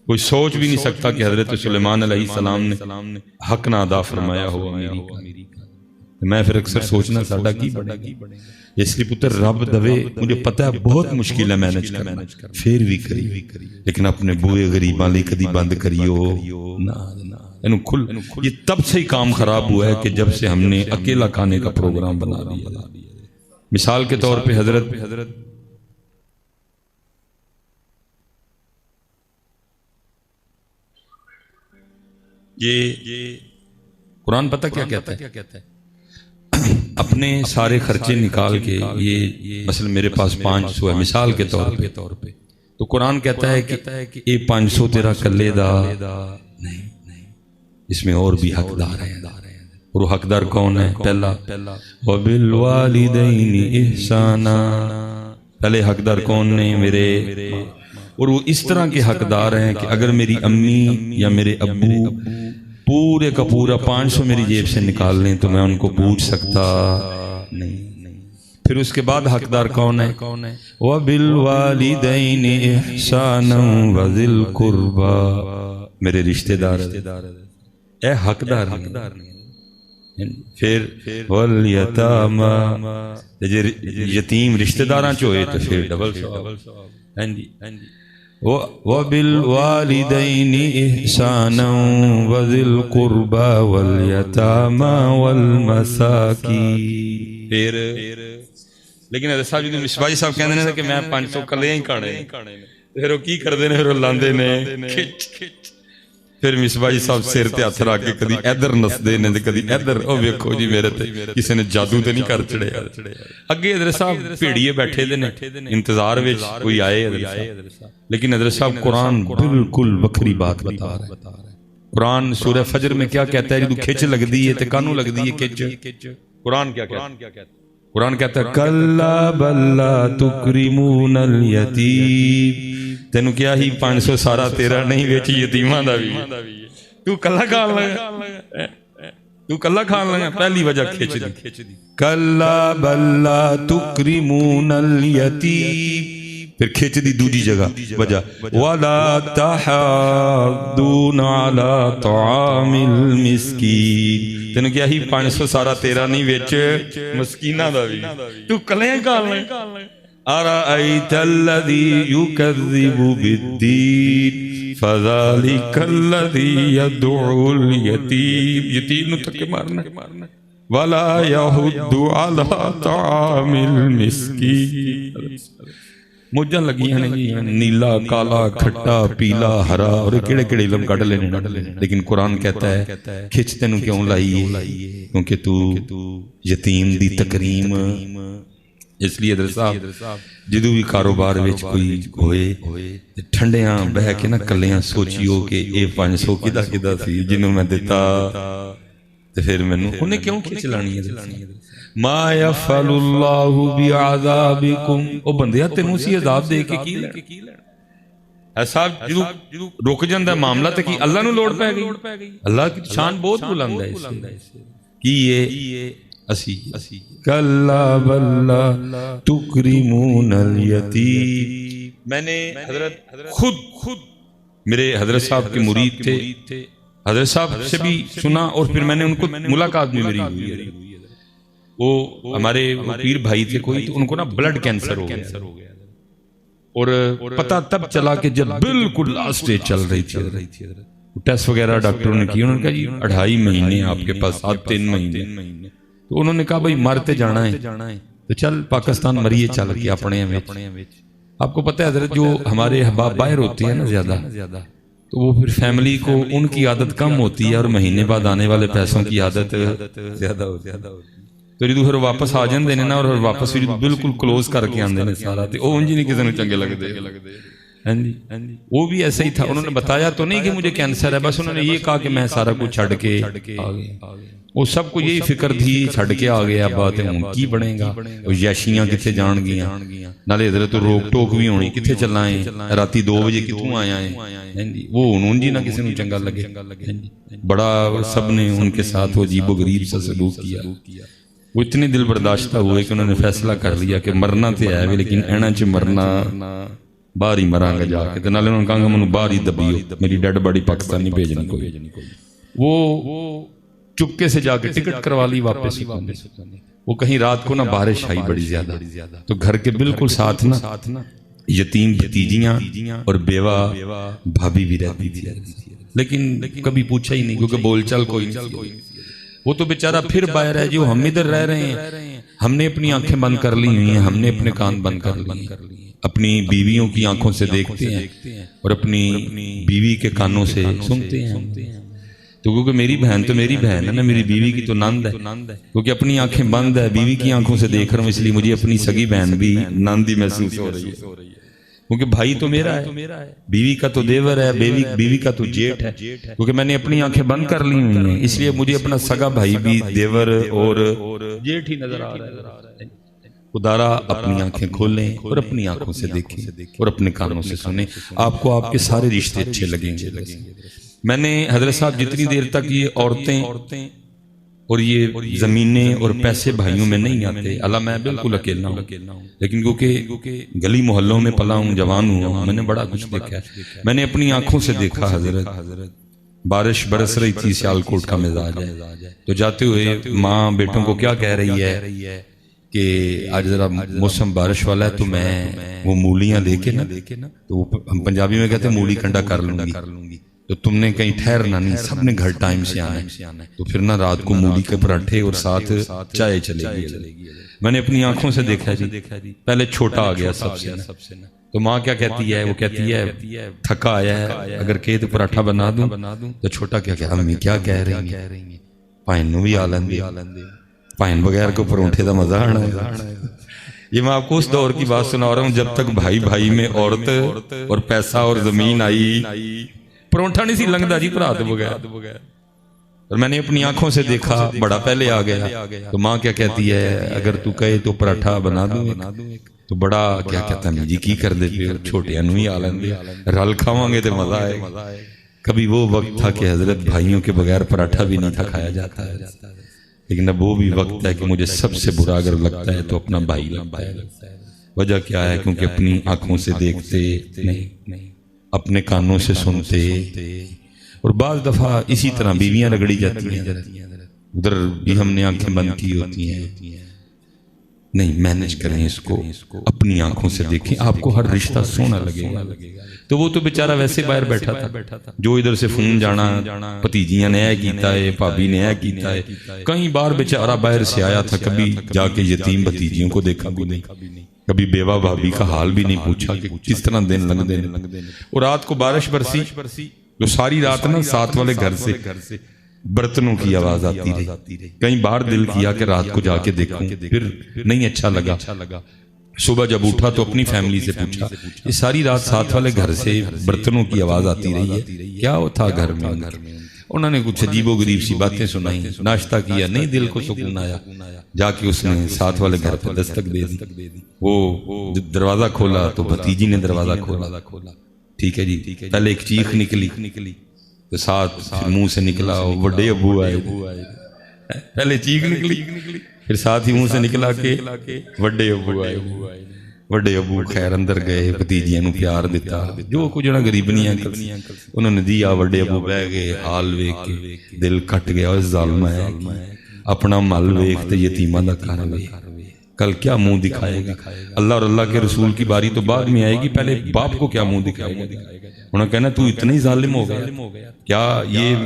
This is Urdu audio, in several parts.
کوئی سوچ بھی نہیں سکتا کہ حضرت سلیمان علیہ السلام نے حق نہ ادا فرمایا ہو امیری کا. میں پھر اکثر سوچنا ساڈا کی بنے گا. اس لیے پتر رب دوے مجھے پتہ ہے بہت مشکل ہے مینج کرنا، پھر بھی کری، لیکن اپنے بوئے غریباں لئی کدی بند کریو نہ. یہ تب سے ہی کام خراب ہوا ہے کہ جب سے ہم نے اکیلا کھانے کا پروگرام بنا دیا. مثال کے طور پہ حضرت یہ قرآن پتہ کیا کہتا ہے؟ اپنے سارے خرچے نکال کے، یہ مثلا میرے پاس 500 ہے مثال کے طور پہ، تو قرآن کہتا ہے کہ یہ 500 تیرا کلے دا نہیں، اس میں اور بھی حقدار ہیں. اور وہ حقدار کون ہے؟ پہلا وَبِالْوَالِدَيْنِ إِحْسَانًا. پہلے حقدار کون نے؟ میرے. اور وہ اس طرح کے حقدار ہیں کہ اگر میری امی یا میرے ابو پورے کا پورا 500 میری جیب سے نکال لیں تو میں ان کو پوچھ سکتا نہیں. پھر اس کے بعد حقدار کون ہے؟ وَبِالْوَالِدَيْنِ إِحْسَانًا وَذِي الْقُرْبَى. میرے رشتہ دار اے حقدار نہیں. پھر وَالْيَتَامَى. یتیم رشتہ داراں چوئے تو پھر ڈبل ثواب. وَبِالْوَالِدَيْنِ إِحْسَانًا وَذِي الْقُرْبَى وَالْيَتَامَى وَالْمَسَاكِينِ. پھر لیکن حضرت صاحب جی مصباحی صاحب کہندے نے کہ میں 500 کلے ہی کھانے، پھر وہ کی کردے نے؟ پھر وہ لاندے نے کھچ. پھر مصباحی صاحب سر تے ہاتھ رکھ کے کدی ادھر نسدے نے تے کدی ادھر. او ویکھو جی میرے تے کسی نے جادو تے نہیں کر چڑھیا. اگے حضرت صاحب بھیڑیے بیٹھے دے نے انتظار وچ کوئی آئے حضرت صاحب، لیکن حضرت صاحب قرآن بالکل وکھری بات بتا رہا ہے. قرآن سورہ فجر میں کیا کہتا ہے؟ جدوں کھچ لگدی ہے تے کانوں لگدی ہے کھچ. قرآن کیا کہتا ہے؟ قرآن کہتا ہے کلا بل لا تکرمون الیتیم. تینوں کیا ہی 500 سارا تیرا نہیں، وچ یتیماں دا بھی تو کلا کھان لگا، تو کلا کھان لگا. پہلی وجہ کھچ دی. کلا بل لا تکرمون الیتیم. پھر کھچ دی دوجی جگہ وجہ ولا تحاضون علی طعام المسکین. تینوں کیا ہی 500 سارا تیرا نہیں، وچ مسکیناں دا بھی تو کلے کھان لگا. أَرَأَيْتَ الَّذِي يُكَذِّبُ بِالدِّينِ فَذَلِكَ الَّذِي يَدْعُو الْيَتِيمَ. یتیم نو تھکے مارنا. وَلَا يَحُضُّ عَلَىٰ طَعَامِ الْمِسْكِينِ. موجاں لگیاں نے نیلا کالا کھٹا پیلا ہرا اور کیڑے کیڑے علم کڈ لینے، لیکن قرآن کہتا ہے کھچ تینوں کیوں لائی ہے؟ کیونکہ تو یتیم دی تکریم. اس لیے حضرت صاحب جدو بھی کاروبار وچ کوئی ہوئے ٹھنڈیاں بہ کے نہ کلیاں سوچیو کہ اے 500 کدا سی جنوں میں دیتا تے پھر مینوں انہیں کیوں کھچ لانی ہے؟ ما یفعل اللہ بعذابکم. او بندیا تینوں سی عذاب دے کے کی لینا؟ ایسا جدو رک جاندا معاملہ تے کی اللہ نو لوڑ پے گئی؟ اللہ کی شان بہت بلند ہے. اس کی یہ اسی کلا بل لا تکرمون الیتیم. میں نے خود میرے حضرت صاحب کے مرید تھے، حضرت صاحب سے بھی سنا اور پھر میں نے ان کو ملاقات بھی میری ہوئی ہے. وہ ہمارے پیر بھائی تھے کوئی، تو ان کو نا بلڈ کینسر ہو گیا اور پتہ تب چلا کہ جب بالکل لاسٹ سٹیج چل رہی تھی. ٹیسٹ وغیرہ ڈاکٹروں نے کی، انہوں نے کہا جی 2.5 مہینے آپ کے پاس، 3 مہینے. تو انہوں نے کہا بھائی مرتے جانا ہے تو چل پاکستان مریے چل کے اپنے میں. آپ کو پتہ ہے حضرت جو ہمارے احباب باہر ہوتے ہیں نا زیادہ، تو وہ پھر فیملی کو ان کی عادت کم ہوتی ہے اور مہینے بعد آنے والے پیسوں کی عادت زیادہ ہوتی ہے. تو جدو پھر واپس آ جاندے نے نا اور واپس بالکل کلوز کر کے آندے نے سارا، تے او انج نہیں کسی نوں چنگے لگدے. ہاں جی وہ بھی ایسا ہی تھا. انہوں نے بتایا تو نہیں کہ مجھے کینسر ہے، بس انہوں نے یہ کہا کہ میں سارا کچھ چھڑ کے آ گیا. وہ سب کو یہی فکر تھی چھڑ کے آ گیا، بات ہے کی بنے گا، یاشیاں کتنے جان گیاں، نالے حضرت روک ٹوک بھی ہونی کتنے چلائیں، راتی 2 بجے کتوں آیا ہے. وہ انہوں جی نہ کسی نے چنگا لگے، بڑا سب نے ان کے ساتھ وہ عجیب و غریب سا سلوک کیا. وہ اتنے دل برداشتہ ہوئے کہ انہوں نے فیصلہ کر لیا کہ مرنا تو ہے لیکن اینا چ مرنا باہر ہی مراں گا جا کے، نالے انہوں نے کہا کہ مجھے باہر ہی دبیو، میری ڈیڈ باڈی پاکستان نہیں بھیجنی کوئی۔ وہ چپکے سے جا کے ٹکٹ کروا لی واپس۔ وہ کہیں رات کو نا بارش آئی بڑی زیادہ، تو گھر کے بالکل ساتھ نا یتیم بھتیجیاں اور بیوہ بھابھی بھی رہتی تھی، لیکن کبھی پوچھا ہی نہیں کیونکہ بول چال کوئی نہیں۔ وہ تو بیچارہ پھر باہر ہے جو ہم ادھر رہ رہے ہیں، ہم نے اپنی آنکھیں بند کر لی ہوئی ہیں، ہم نے اپنے کان بند کر لی ہیں، اپنی بیویوں کی آنکھوں سے دیکھتے ہیں اور اپنی بیوی کے کانوں سے سنتے ہیں۔ تو کیونکہ میری بہن تو میری بہن ہے نا، میری بیوی کی تو نند ہے، کیونکہ اپنی آنکھیں بند ہے، بیوی کی آنکھوں سے دیکھ رہا ہوں، اس لیے مجھے اپنی سگی بہن بھی نند ہی محسوس ہو رہی ہے، کیونکہ بھائی تو میرا ہے، بیوی کا تو دیور ہے، بیوی کا تو جیٹ ہے، کیونکہ میں نے اپنی آنکھیں بند کر لی ہوئی ہیں، اس لیے مجھے اپنا سگا بھائی بھی دیور اور جیٹ ہی نظر آ رہا ہے۔ خدارا اپنی آنکھیں کھولیں اور اپنی آنکھوں سے دیکھیں اور اپنے کانوں سے سنیں، آپ کو آپ کے سارے رشتے اچھے لگیں گے۔ میں نے حضرت صاحب جتنی دیر تک یہ عورتیں اور یہ زمینیں اور پیسے بھائیوں میں نہیں آتے، اللہ میں بالکل اکیلا ہوں، لیکن کیونکہ گلی محلوں میں پلا ہوں، جوان ہوں، میں نے بڑا کچھ دیکھا ہے۔ میں نے اپنی آنکھوں سے دیکھا حضرت بارش برس رہی تھی، سیالکوٹ کا مزاج ہے، تو جاتے ہوئے ماں بیٹوں کو کیا کہہ رہی ہے کہ آج ذرا موسم بارش والا ہے تو میں وہ مولیاں لے کے نا، تو ہم پنجابی میں کہتے ہیں مولی کنڈا کر لوں گی، تو تم نے کہیں ٹھہرنا نہیں، سب نے گھر ٹائم سے آنا ہے، تو پھر نہ رات کو مولی کے پراٹھے اور ساتھ چائے چلے گی۔ میں نے اپنی آنکھوں سے دیکھا جی، پہلے چھوٹا آ گیا سب سے، تو ماں کیا کہتی ہے، وہ کہتی ہے تھکا آیا ہے، اگر کہے تو پراٹھا بنا دوں، تو چھوٹا کیا کہ امی کیا کہہ رہی ہیں، پائن نو بھی آلن دے، پائن بغیر کو پرونٹھے دا مزہ آنا ہے۔ یہ میں آپ کو اس دور کی بات سنا رہا ہوں جب تک بھائی بھائی میں عورت اور پیسہ اور زمین آئی، پرونٹھا نہیں سی لنگدا جی پرا دے بغیر۔ اور میں نے اپنی آنکھوں سے دیکھا، بڑا پہلے آ گیا، تو ماں کیا کہتی ہے اگر تو کہے تو پراٹھا بنا دوں، تو بڑا کیا کہتا ہے جی کی کر دے، پھر چھوٹے انو ہی آلن دے، رل کھاواں گے تو مزہ آئے۔ کبھی وہ وقت تھا کہ حضرت بھائیوں کے بغیر پراٹھا بھی نہیں تھا کھایا جاتا ہے، لیکن اب وہ بھی وقت ہے کہ مجھے سب سے برا اگر لگتا ہے تو اپنا بھائی لگتا ہے۔ وجہ کیا ہے؟ کیونکہ اپنی آنکھوں سے دیکھتے نہیں، اپنے کانوں سے سنتے، اور بعض دفعہ اسی طرح بیویاں رگڑی جاتی ہیں، ادھر بھی ہم نے آنکھیں بند کی ہوتی ہیں۔ نہیں، مینج کریں اس کو، اپنی آنکھوں سے دیکھیں، آپ کو ہر رشتہ سونا لگے گا۔ تو وہ تو بیچارہ ویسے باہر بیٹھا تھا، جو ادھر سے فون جانا، پتیجیاں نے اے کیتا ہے، بھابی نے اے کیتا ہے، کہیں بار بیچارہ باہر سے آیا تھا، کبھی جا کے یتیم بھتیجیوں کو دیکھا بھی نہیں، کبھی بیوہ بھابی کا حال بھی نہیں پوچھا کہ کس طرح دن لگ دے۔ اور رات کو بارش برسی، جو ساری رات نا ساتھ والے گھر سے برتنوں کی آواز آتی رہی، کہیں باہر دل کیا کہ رات کو جا کے دیکھوں، پھر نہیں اچھا لگا۔ صبح جب اٹھا تو اپنی فیملی سے پوچھا، یہ ساری رات ساتھ والے گھر سے برتنوں کی آواز آتی رہی ہے، کیا تھا گھر میں؟ انہوں نے کچھ عجیب و غریب سی باتیں سنائی، ناشتہ کیا، نہیں دل کو سکون آیا، جا کے اس نے ساتھ والے گھر پہ دستک دے دی، وہ دروازہ کھولا تو بھتیجی نے دروازہ کھولا، ٹھیک ہے جی، پہلے ایک چیخ نکلی تو ساتھ منہ سے نکلا وڈے ابو آئے، پہلے چیخ نکلی پھر ساتھ ہی منہ سے نکلا کہ وڈے ابو آئے۔ وڈے ابو خیر اندر گئے، بھتیجیاں نو پیار دیتا، جو کچھ نہ غریبنی انکل انہوں نے دیا۔ وڈے ابو بہ گئے، حال ویکھ کے دل کٹ گیا، اس ظالم ہے اپنا مل ویکھ تے یتیماں دا گھر ویکھ، کل کیا منہ دکھائے گا؟ اللہ اور اللہ کے رسول کی باری تو بعد میں آئے گی، پہلے باپ کو کیا منہ دکھائے گا؟ انہوں نے کہنا تو اتنا ہی ظالم ہو گیا، کیا یہ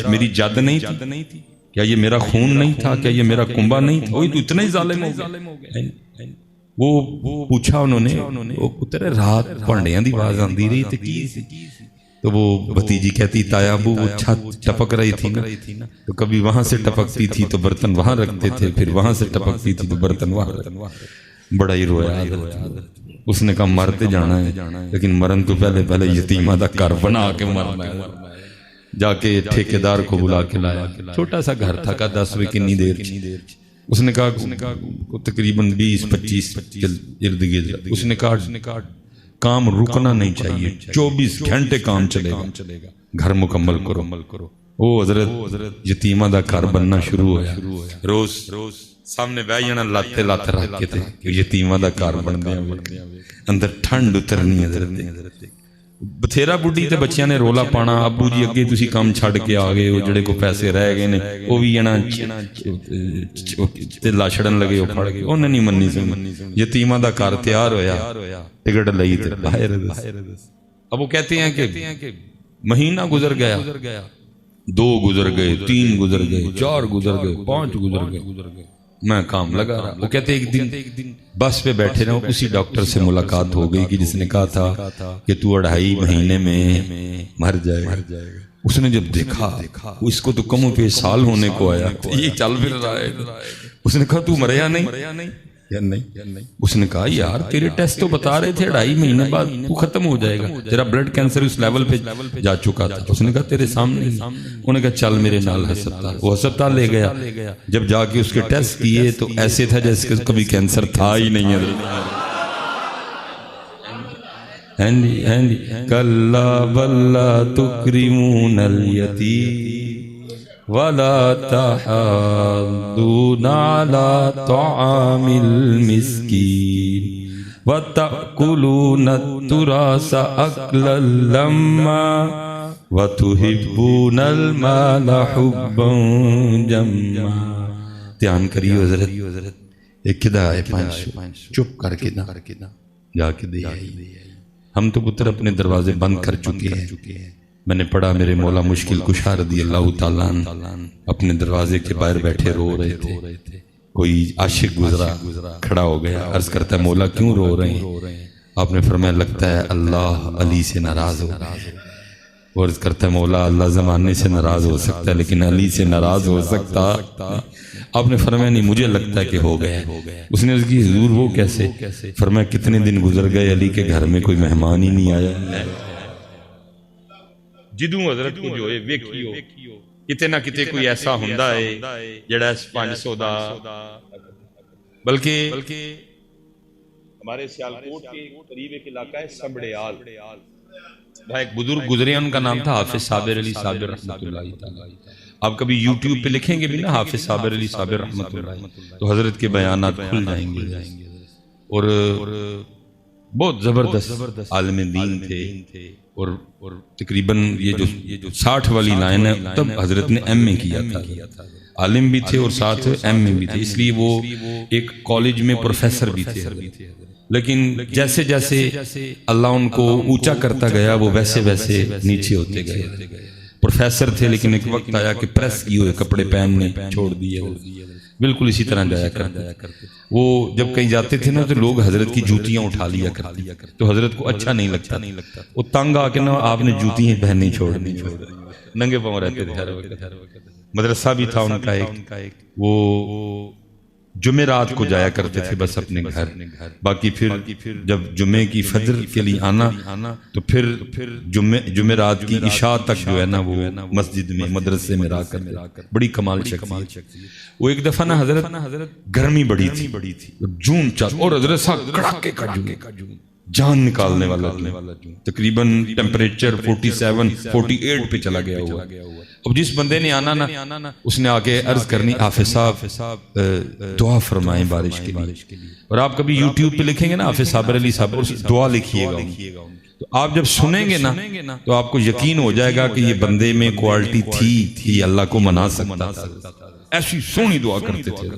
میری جد نہیں تھی؟ کیا یہ میرا خون نہیں تھا؟ کیا یہ میرا کنبا نہیں تھا؟ تو اتنا ہی ظالم ہو گیا۔ وہ پوچھا انہوں نے، وہ پتر رات پانڈیاں دی آواز آندی رہی تے کی سی؟ تو وہ بھتیجی کہتی تایا ابو وہ چھت ٹپک رہی تھی نا، تو کبھی وہاں سے ٹپکتی تھی تو برتن وہاں رکھتے تھے، پھر وہاں سے ٹپکتی تھی تو برتن وہاں رکھتے۔ بڑا ہی رویا اس نے کہا مرتے جانا ہے، لیکن مرن تو پہلے یتیمہ دا گھر بنا کے مرنا ہے۔ جا کے ٹھیکیدار کو بلا کے لایا، چھوٹا سا گھر تھا، 10 بجے کنی دیر اس نے کہا تقریباً 20-25 ارد گرد، اس نے کہا کام رکنا نہیں چاہیے، 24 گھنٹے کام چلے گا، گھر مکمل کرو۔ وہ حضرت یتیمہ دا گھر بننا شروع ہوا، روز سامنے بہ جانا لاتے لاتے رکھ کے تے یتیماں دا گھر بندیاں اندر ٹھنڈ اترنی حضرت بتھیرا بڈھی تے بچیاں نے رولا پانا ابو جی اگے تسی کام چھڈ کے آ گئے ہو جڑے کو پیسے رہ گئے نے وہ بھی جنا تے لاچڑن لگے ہو پھڑ کے انہیں نہیں مننی سی یتیماں دا گھر تیار ہویا ٹکٹ لئی تے باہر اب وہ کہتے ہیں کہ مہینہ گزر گیا 2 گزر گئے 3 گزر گئے 4 گزر گئے 5 گزر گئے میں کام لگا رہا وہ کہتے ایک دن بس پہ بیٹھے رہے اسی ڈاکٹر سے ملاقات ہو گئی کہ جس نے کہا تھا کہ تو 2.5 مہینے میں مر جائے گا اس نے جب دیکھا اس کو تو کم و بیش سال ہونے کو آیا یہ چل پھر رہا ہے اس نے کہا تو مریا نہیں یا نہیں اس نے کہا یار تیرے ٹیسٹ تو بتا رہے تھے 2.5 مہینے بعد تو ختم ہو جائے گا تیرا بلڈ کینسر اس لیول پہ جا چکا تھا اس نے کہا تیرے سامنے انہوں نے کہا چل میرے نال ہسپتال وہ ہسپتال لے گیا جب جا کے اس کے ٹیسٹ کیے تو ایسے تھا جیسے کہ کبھی کینسر تھا ہی نہیں ہے کلا بلا تکرمون الیتیم وَلَا تَحَاضُّونَ عَلَىٰ طَعَامِ الْمِسْكِينِ وَتَأْكُلُونَ التُّرَاثَ أَكْلًا لَمًّا وَتُحِبُّونَ الْمَالَ حُبًّا جَمًّا دھیان کریے حضرت ایک کدا ہے 500 چپ کر کے جا کے دے ہم تو پتر اپنے دروازے بند کر چکے ہیں میں نے پڑھا میرے مولا مشکل کشا رضی اللہ تعالیٰ اپنے دروازے کے باہر بیٹھے رو رہے تھے کوئی عاشق گزرا کھڑا ہو گیا عرض کرتا ہے مولا کیوں رو رہے ہیں آپ نے فرمایا لگتا ہے اللہ علی سے ناراض ہو اور عرض کرتا ہے مولا اللہ زمانے سے ناراض ہو سکتا ہے لیکن علی سے ناراض ہو سکتا آپ نے فرمایا نہیں مجھے لگتا ہے کہ ہو گیا اس نے عرض کی حضور وہ کیسے فرمایا کتنے دن گزر گئے علی کے گھر میں کوئی مہمان ہی نہیں آیا جدوں حضرت کو جو ہے ویکھیو کتے نہ کتے کوئی ایسا ہوندا ہے جڑا 500 دا بلکہ ہمارے سیالکوٹ کے قریب ایک علاقہ ہے سبڑیال وہاں ایک بزرگ گزرے ان کا نام تھا حافظ صابر علی صابر رحمۃ اللہ تعالی آپ کبھی یوٹیوب پہ لکھیں گے بھی نا حافظ صابر علی صابر رحمۃ اللہ تو حضرت کے بیانات کھل جائیں گے اور بہت زبردست عالم دین تھے اور تقریباً یہ جو 60 والی لائن ہے تب حضرت نے ایم اے کیا تھا عالم بھی تھے اور ساتھ ایم اے بھی تھے اس لیے وہ ایک کالج میں پروفیسر بھی تھے لیکن جیسے جیسے اللہ ان کو اونچا کرتا گیا وہ ویسے ویسے نیچے ہوتے گئے پروفیسر تھے لیکن ایک وقت آیا کہ پریس کیے ہوئے کپڑے پہننے چھوڑ دیے بالکل اسی طرح جایا کرتے وہ جب کہیں جاتے تھے نا تو لوگ حضرت کی جوتیاں اٹھا لیا کرتے تو حضرت کو اچھا نہیں لگتا وہ تنگ آ کے نا آپ نے جوتیاں پہننی چھوڑ دی ننگے پاؤں رہتے تھے ہر وقت مدرسہ بھی تھا ان کا ایک وہ جمعرات کو جایا کرتے تھے بس اپنے گھر باقی پھر جب جمعے کی فجر کے لیے آنا تو پھر جمعرات کی عشاء تک جو ہے نا وہ مسجد میں مدرسے میں رہا کر بڑی کمال شخصیت وہ ایک دفعہ نا حضرت گرمی بڑی تھی جون چل اور حضرت صاحب کڑاکے کا جون جان نکالنے والا تقریباً ٹیمپریچر 47-48 پہ چلا گیا ہوا اب جس بندے نے آنا نا اس نے آگے عرض کرنی حافظ صاحب دعا فرمائیں بارش کے لیے اور آپ کبھی یوٹیوب پہ لکھیں گے نا حافظ صابر علی صاحب اور دعا لکھیے گا تو آپ جب سنیں گے نا تو آپ کو یقین ہو جائے گا کہ یہ بندے میں کوالٹی تھی کہ اللہ کو منا سکتا تھا ایسی سونی دعا کرتے تھے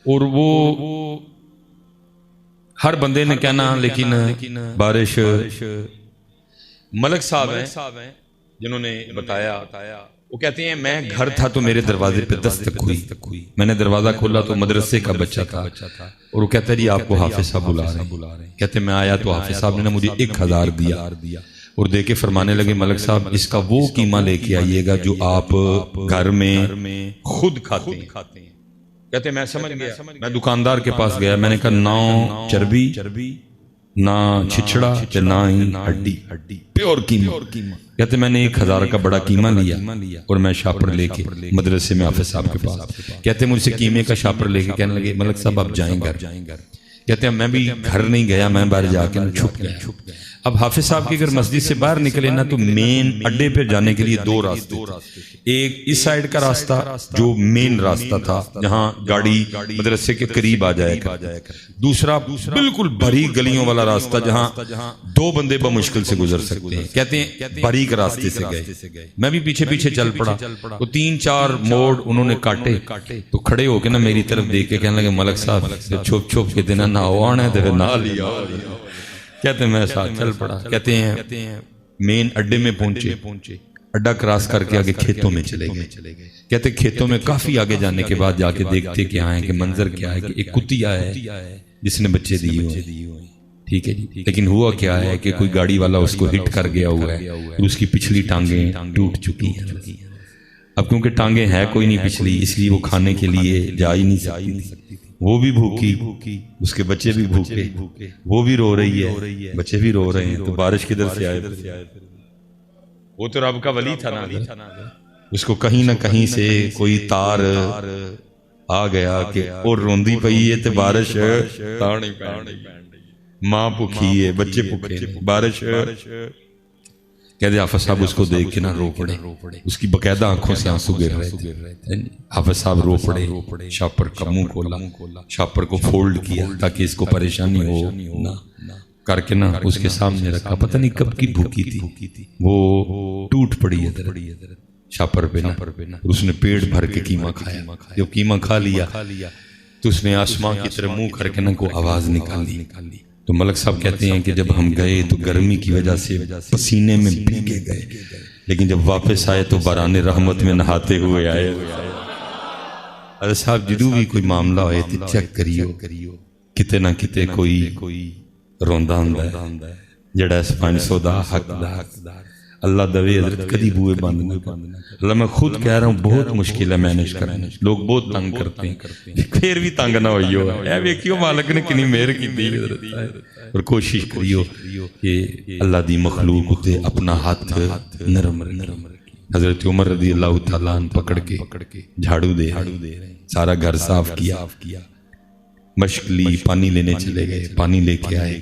اور وہ ہر بندے نے کہنا لیکن بارش ملک صاحب ہیں جنہوں نے بتایا وہ کہتے ہیں میں گھر تھا تو میرے دروازے پہ دستک ہوئی میں نے دروازہ کھولا تو مدرسے کا بچہ تھا اور وہ کہتا ہے جی آپ کو حافظ صاحب بلا رہے ہیں کہتے میں آیا تو حافظ صاحب نے مجھے 1000 دیا اور دے کے فرمانے لگے ملک صاحب اس کا وہ قیمہ لے کے آئیے گا جو آپ گھر میں خود کھاتے ہیں کہتے میں سمجھ گیا میں دکاندار کے پاس گیا میں نے کہا نہ چربی نہ چھچڑا نہ ہی ہڈی پیور قیمہ کہتے میں نے 1000 کا بڑا قیمہ لیا اور میں شاپر لے کے مدرسے میں حافظ صاحب کے پاس کہتے مجھ سے قیمے کا شاپر لے کے کہنے لگے ملک صاحب آپ جائیں گھر کہتے ہیں میں بھی گھر نہیں گیا میں باہر جا کے چھپ گیا اب حافظ صاحب کے اگر مسجد سے باہر نکلے نا تو مین اڈے پہ جانے کے لیے دو راستے تھے. ایک اس سائیڈ کا راستہ جو مین راستہ تھا جہاں گاڑی مدرسے کے قریب آ جائے گا, دوسرا بالکل باریک گلیوں والا راستہ جہاں دو بندے بمشکل سے گزر سکتے ہیں. کہتے ہیں باریک راستے سے گئے, میں بھی پیچھے پیچھے چل پڑا. وہ 3-4 موڑ انہوں نے کاٹے تو کھڑے ہو کے نا میری طرف دیکھ کے کہنے لگے ملک صاحب چھوپ چھوپ کے دینا نہ آنا ہے تو نہ لیا. کہتے ہیں میں ساتھ چل پڑا. کہتے ہیں مین اڈے میں پہنچے, اڈا کراس کر کے آگے کھیتوں میں چلے گئے. کہتے کھیتوں میں کافی آگے جانے کے بعد جا کے دیکھتے کیا ہے کہ منظر کیا ہے کہ ایک کتیا ہے جس نے بچے دیے ہوئے. ٹھیک ہے جی, لیکن ہوا کیا ہے کہ کوئی گاڑی والا اس کو ہٹ کر گیا ہوا ہے, اس کی پچھلی ٹانگیں ٹوٹ چکی ہیں. اب کیونکہ ٹانگیں ہے کوئی نہیں پچھلی, اس لیے وہ کھانے کے لیے جا ہی نہیں سکتی. وہ بھی بھوکی, اس کے بچے بھی بھوکے, وہ بھی رو رہی ہے, بچے بھی رو رہے ہیں. تو بارش کدھر سے آئے؟ وہ تو رب کا ولی تھا نا, اس کو کہیں نہ کہیں سے کوئی تار آ گیا کہ اور روندی پئی ہے تو بارش تاڑی ماں بھوکی ہے, بچے بھوکے, بارش. کہتے حافظ صاحب اس کو دیکھ کے نہ رو پڑے, اس کی باقاعدہ آنکھوں سے آنسو گر رہے تھے. حافظ صاحب رو پڑے, شاپر کا منہ کھولا, شاپر کو فولڈ کیا تاکہ اس کو پریشانی ہو نہ کر کے نا اس کے سامنے رکھا. پتہ نہیں کب کی بھوکی تھی, وہ ٹوٹ پڑی ہے شاپر پہ نا, اس نے پیٹ بھر کے قیمہ کھایا. جب قیمہ کھا لیا تو اس نے آسمان کی طرف منہ کر کے نا کو آواز نکالی. تو ملک صاحب کہتے ہیں کہ جب ہم گئے تو گرمی کی وجہ سے پسینے میں بھیگے گئے, لیکن جب واپس آئے تو باران رحمت میں نہاتے ہوئے آئے. ارے صاحب جدو بھی کوئی معاملہ ہوئے تو چیک کریو کتے نہ کتے کوئی روندہ ہوں ہے جڑا اس 500 دا حق دا. اللہ دوے حضرت کدی بوئے بند نہ کر. اللہ میں خود کہہ رہا ہوں بہت مشکل ہے مینج کرنا, لوگ بہت تنگ کرتے ہیں, پھر بھی تنگ نہ ہوئی ہو. اے ویکھیو مالک نے کنی مہر کی دی اور کوشش کریو کہ اللہ دی مخلوق تے اپنا ہاتھ نرم رکھے. حضرت عمر رضی اللہ تعالیٰ عنہ پکڑ کے جھاڑو دے سارا گھر صاف کیا, مشق لی, پانی لینے چلے گئے, پانی لے کے آئے.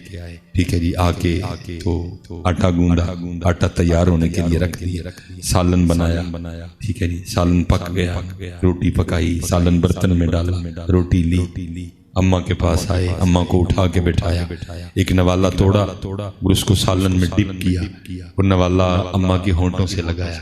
ٹھیک ہے جی, آ کے تو آٹا گوندا, آٹا تیار ہونے کے لیے رکھ دیا, سالن بنایا. ٹھیک ہے جی, سالن پک گیا, روٹی پکائی, سالن برتن میں ڈالا, روٹی لی, اماں کے پاس آئے, اماں کو اٹھا کے بٹھایا, ایک نوالا توڑا اور اس کو سالن میں ڈپ کیا اور نوالا اماں کے ہونٹوں سے لگایا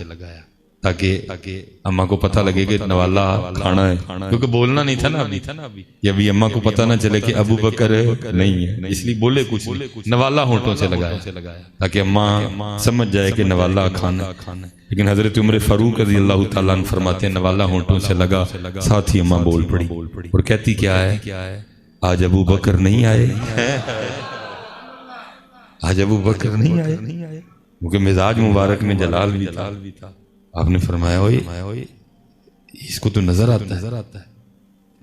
تاکہ اماں کو پتہ لگے کہ نوالا کھانا ہے, کیونکہ بولنا نہیں تھا نا ابھی, یہ ابھی اماں کو پتہ نہ چلے کہ ابو بکر نہیں ہے, اس لیے بولے کچھ نوالا ہونٹوں سے لگایا تاکہ اماں سمجھ جائے کہ نوالا کھانا. لیکن حضرت عمر فاروق رضی اللہ تعالیٰ عنہ فرماتے ہیں نوالا ہونٹوں سے لگا, ساتھ ہی اماں بول پڑی اور کہتی کیا ہے, آج ابو بکر نہیں آئے, آج ابو بکر نہیں آئے, کیونکہ مزاج مبارک میں جلال بھی تھا. آپ نے فرمایا ہوئے اس کو تو نظر آتا ہے,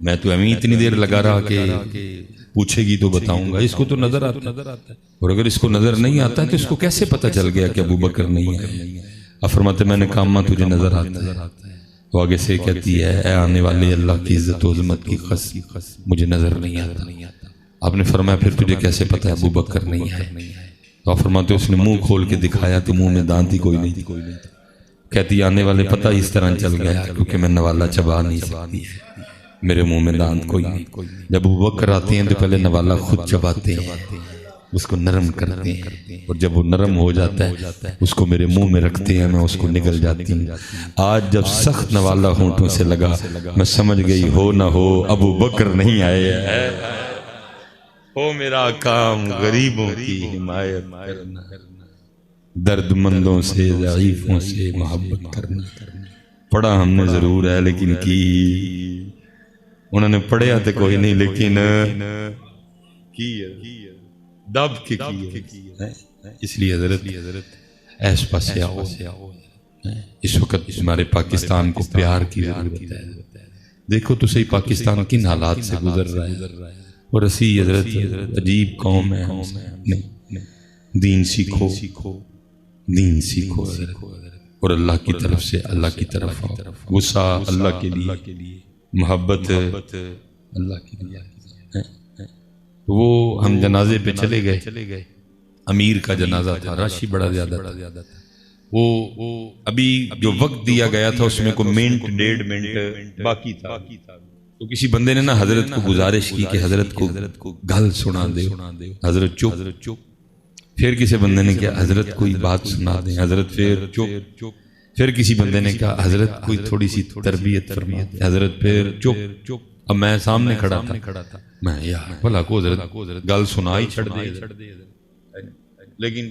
میں تو امی اتنی دیر لگا رہا کہ پوچھے گی تو بتاؤں گا, اس کو تو نظر آتا ہے, اور اگر اس کو نظر نہیں آتا ہے تو اس کو کیسے پتہ چل گیا کہ ابو بکر نہیں ہے. آپ فرماتے میں نے کہا ماں تجھے نظر آتا ہے, تو آگے سے کہتی ہے اے آنے والے اللہ کی عزت و عظمت کی قسم مجھے نظر نہیں آتا. آپ نے فرمایا پھر تجھے کیسے پتہ ہے ابو بکر نہیں ہے؟ تو آپ فرماتے اس نے منہ کھول کے دکھایا تو منہ میں دانت ہی کوئی نہیں تھی. کہتی آنے والے پتہ اس طرح چل گیا کیونکہ میں نوالا چبا نہیں سکتی, میرے منہ میں دانت کوئی نہیں. جب ابو بکر آتے ہیں تو پہلے نوالا خود چباتے ہیں, اس کو نرم کرتے ہیں, اور جب وہ نرم ہو جاتا ہے اس کو میرے منہ میں رکھتے ہیں, میں اس کو نگل جاتی ہوں. آج جب سخت نوالا ہونٹوں سے لگا میں سمجھ گئی ہو نہ ہو ابو بکر نہیں آئے, ہو میرا کام غریبوں کی حمایت کرنا, درد مندوں سے ضعیفوں سے محبت کرنا. پڑھا ہم نے ضرور ہے لیکن کی انہوں نے پڑھیا تو کوئی نہیں, لیکن کی دب کے کی. اس لیے حضرت ایس پاسے آؤ, اس وقت ہمارے پاکستان کو پیار کی ضرورت ہے. دیکھو تو صحیح پاکستان کن حالات سے گزر رہا ہے, اور اسی حضرت عجیب قوم ہے. دین سیکھو, دین سیکھو اور اللہ کی طرف سے اللہ کی طرف آؤ. غصہ اللہ کے لیے, محبت اللہ کے لیے. وہ ہم جنازے پہ چلے گئے امیر کا جنازہ تھا، رش ہی بڑا زیادہ تھا. وہ ابھی جو وقت دیا گیا تھا اس میں کوئی منٹ 1.5 منٹ باقی تھا. تو کسی بندے نے نا حضرت کو گزارش کی کہ حضرت کو گل سنا دے. حضرت چپ. پھر کسی بندے نے کہا حضرت کوئی بات سنا دیں. حضرت پھر چپ. پھر کسی بندے نے کہا حضرت کوئی تھوڑی سی تربیت فرما دیں. حضرت پھر چپ. اب میں سامنے کھڑا تھا، میں یار بھلا کو حضرت گل سنا ہی چھڑ دے. لیکن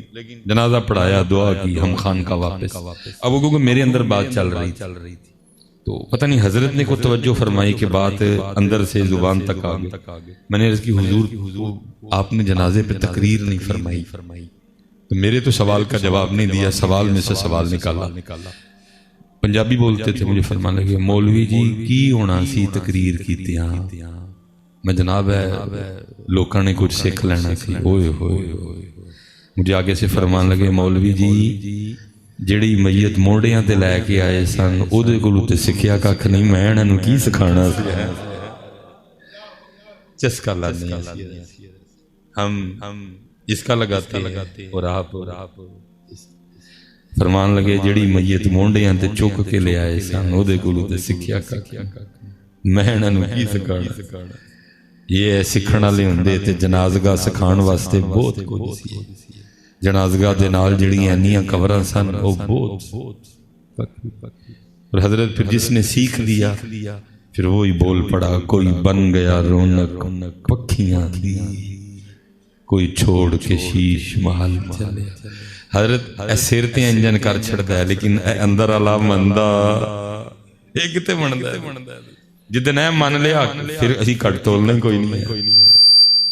جنازہ پڑھایا، دعا کی، ہم خان کا واپس. اب وہ کیونکہ میرے اندر بات چل رہی تھی تو پتہ نہیں حضرت نے کوئی توجہ فرمائی کہ بات اندر سے زبان تک آ گئی. میں نے عرض کی حضور آپ نے جنازے پہ تقریر نہیں فرمائی. تو میرے تو سوال کا جواب نہیں دیا، سوال میں سے سوال نکالا. پنجابی بولتے تھے، مجھے فرمانے لگے مولوی جی کی ہونا سی تقریر کیتی ہاں میں جناب ہے لوکاں نے کچھ سیکھ لینا سی. اوئے ہوئے مجھے آگے سے فرمان لگے مولوی جی جیڑی میت موڑیاں تے لے کے آئے سن او دے کولوں تے سکھیا ککھ نہیں، میں انہاں نوں کی سکھانا سی. چسکا لانے ہم اس کا لگاتے اور آپ فرمان لگے جیڑی میت مونڈیاں تے چک کے لے آئے سن او دے کولوں تے سکھیا ککھ میں انہاں نوں کی سکھانا. یہ سکھن والے ہوندے تے جنازگاہ سکھان واسطے بہت کچھ سی. جنازگاہ دے نال جڑیاں انیاں قبراں سن او بہت. اور حضرت پھر جس نے سیکھ لیا پھر وہی بول پڑا کوئی بن گیا رونق پکھیاں دی، کوئی چھوڑ کے شیش محل چلے. حضرت اے سر تے انجن کر چھڑدا ہے لیکن اے اندر والا مندا اے کتے مندا ہے. جدن اے من لیا پھر اسی کٹ تولنے کوئی نہیں ہے.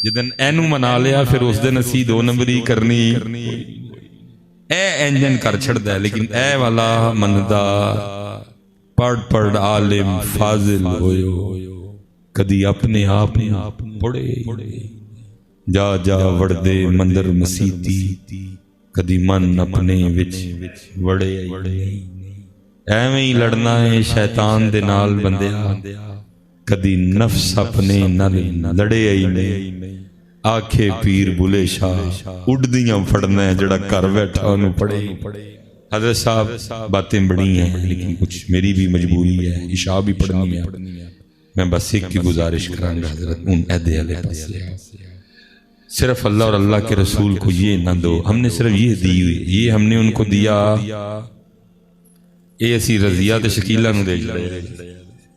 جدن اینو منا لیا پھر اس دن اسی 2 نمبری کرنی. اے انجن کر چھڑدا ہے لیکن اے والا مندا پڑھ عالم فاضل ہوئیو کدی اپنے آپ پڑھے جا وڑدے مندر مسیتی کدی من اپنے وچ وڑے. ایویں ہی لڑنا ہے شیطان دے نال بندیا، کدی نفس اپنے نال لڑے ہی نہیں. آکھے پیر بلے شاہ اڑدیاں پڑھنا ہے جڑا کر بیٹھا انہوں پڑھے. حضرت صاحب باتیں بڑی ہیں لیکن کچھ میری بھی مجبوری ہے، عشاء بھی پڑھنی ہے. میں بس ایک کی گزارش کروں گا حضرت ان عہدے علیہ پاس صرف اللہ اور اللہ کے رسول کو یہ نہ دو. ہم نے صرف یہ دی ہوئی، یہ ہم نے ان کو دیا. اے اسی رضیات شکیلہ نو دے جائے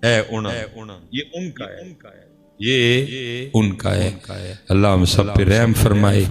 اے اونا یہ ان کا ہے، یہ ان کا ہے. اللہ ہم سب پہ رحم فرمائے.